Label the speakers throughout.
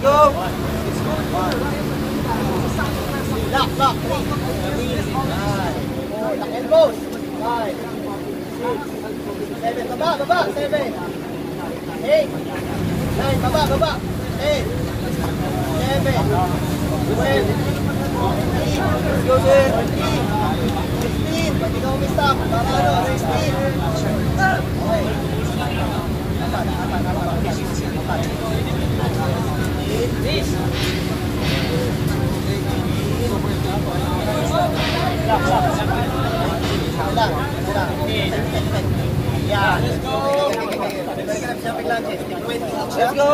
Speaker 1: Go! Lock, lock. Lock and goes. 5, 6, 7. Baba. 7, 8, 9. Baba. 10, 11, 12, 13. Go, sir. 16. Pwede ka umistop. Para ano? 16. Okay. Yeah. Let's go. Let's go.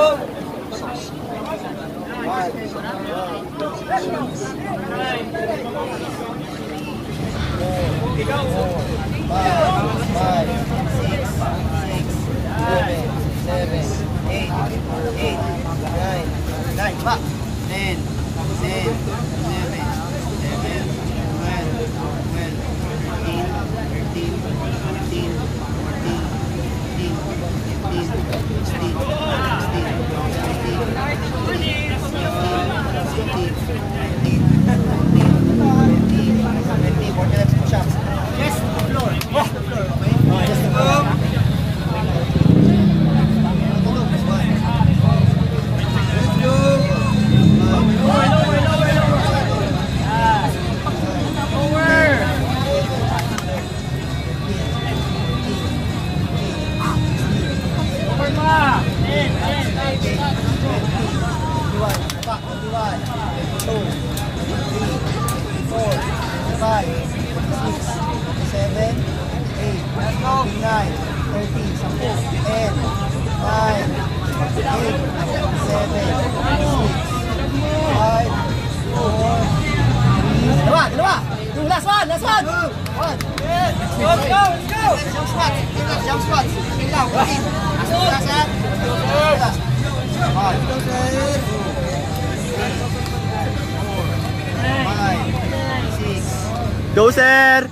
Speaker 2: Go, sir!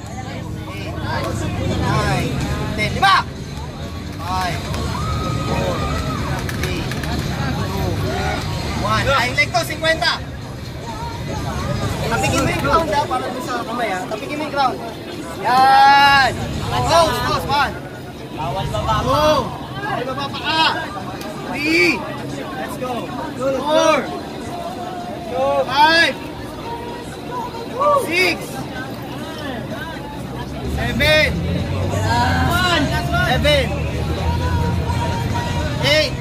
Speaker 1: 10, 5, 4, 3, 2, 1. Ayun like to, 50. Tapigin mo yung ground ha, para dun sa kamay ha. Tapigin mo yung ground. Yan! Close, 1. Bawal baba pa. 2. Bawal baba pa ka. 3. Let's go. 4. 5. 6. 7. 7. 8.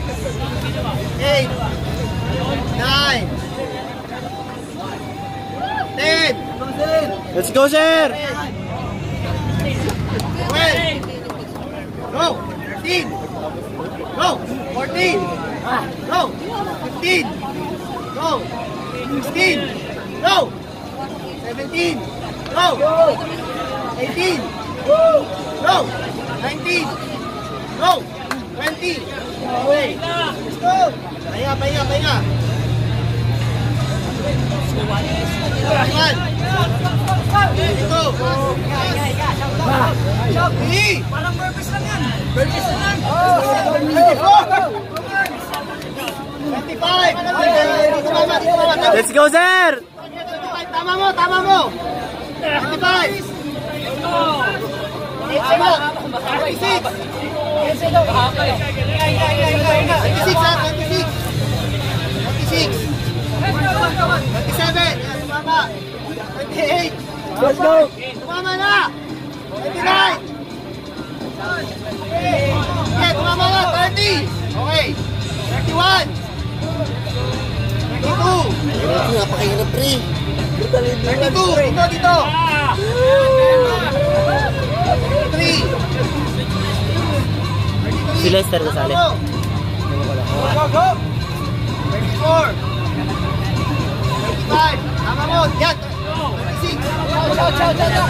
Speaker 1: 9. 10.
Speaker 2: Let's go, sir!
Speaker 1: 12. Go. 13. Go. 14. Go. 15. Go. 16. Go. 17. Go. 18. Go. 19. Go. 20. Away. Let's go. Pahinga. 21. Dito. Parang burpees lang yan. 25.
Speaker 2: Let's go, sir!
Speaker 1: Tama mo. 25. 26. 27. Tumama. 28.
Speaker 2: Let's go!
Speaker 1: Tumama na. 29. Okay, tumama na. 30. Okay. 31. 32.
Speaker 2: Napakahirap, pre.
Speaker 1: 32. Dito. 33.
Speaker 2: Si Lester kasali.
Speaker 1: Go. 34. 35. Tama mo. Yan. 36.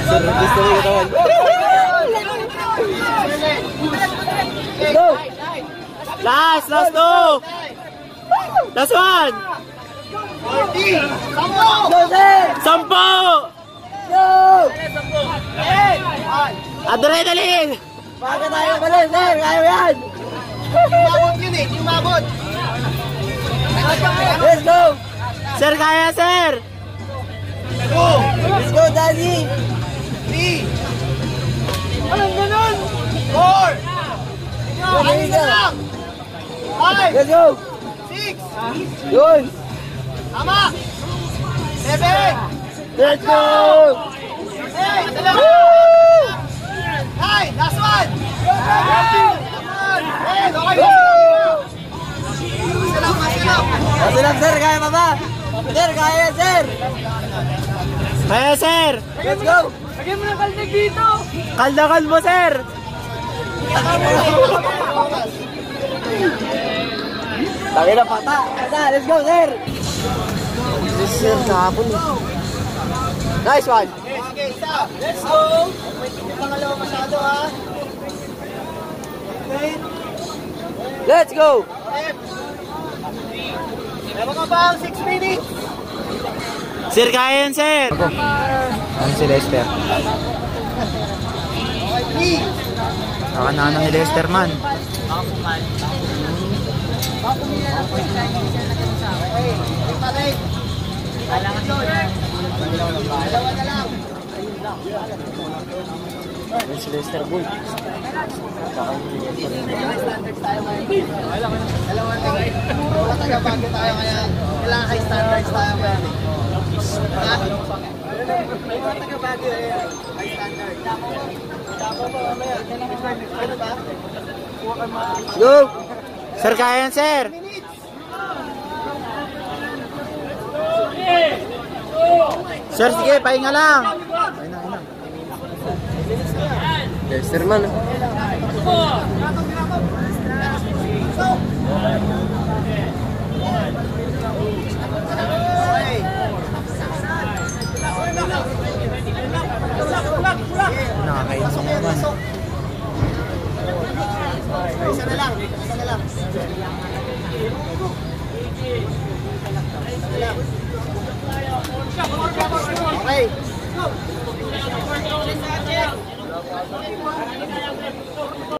Speaker 2: Sir, gusto rin katawan.
Speaker 1: 37.
Speaker 2: Go! Last 2! Last 1!
Speaker 1: 40! Sampo!
Speaker 2: Go, sir! 10! Go! Adrenaline! Baga tayo pala, sir! Kaya yan!
Speaker 1: Umabot yun eh, umabot!
Speaker 2: Let's go! Sir, kaya, sir!
Speaker 1: 2!
Speaker 2: Let's go, Daddy!
Speaker 1: 3!
Speaker 2: Anong ganun?
Speaker 1: 4! Ayun na lang! 5!
Speaker 2: Let's go!
Speaker 1: 6!
Speaker 2: Yun!
Speaker 1: Tama! 7!
Speaker 2: Let's go!
Speaker 1: 8! Dalawa! 9! Last one! 10! Okay! Masilap! Masilap!
Speaker 2: Masilap, sir! Kaya pa ba? Sir, kaya, sir! Kaya, sir! Let's go!
Speaker 3: Lagyan mo ng kaldag dito!
Speaker 2: Kaldakan mo, sir! Tayo na pata! Pata! Let's go, sir! This sir, kahapon. Nice one!
Speaker 1: Okay, isa! Let's go! May pangalawa masyado ha! Okay!
Speaker 2: Let's go!
Speaker 1: Meron ka bang 6 minutes?
Speaker 2: Sir, kaya yan, sir! Ano si Lester?
Speaker 1: Okay, 3!
Speaker 2: Baka na ni Lester, man.
Speaker 1: Okay, palit! Dalawa na lang!
Speaker 2: Ano si Lester, boy?
Speaker 1: Standards tayo ngayon. Dalawa na lang. Puro taga-bago tayo kaya kailangan high standards tayo ngayon. May mga taga-bago eh. High standard. Tapos mo mamaya. Ano ba?
Speaker 2: Go! Sir, kaya yan, sir!
Speaker 1: Minutes!
Speaker 2: Sir, sige, pahinga lang! Lester, man.
Speaker 1: Okay.
Speaker 2: Nakakaisok naman.
Speaker 1: Isa na lang. Isa na lang. Okay.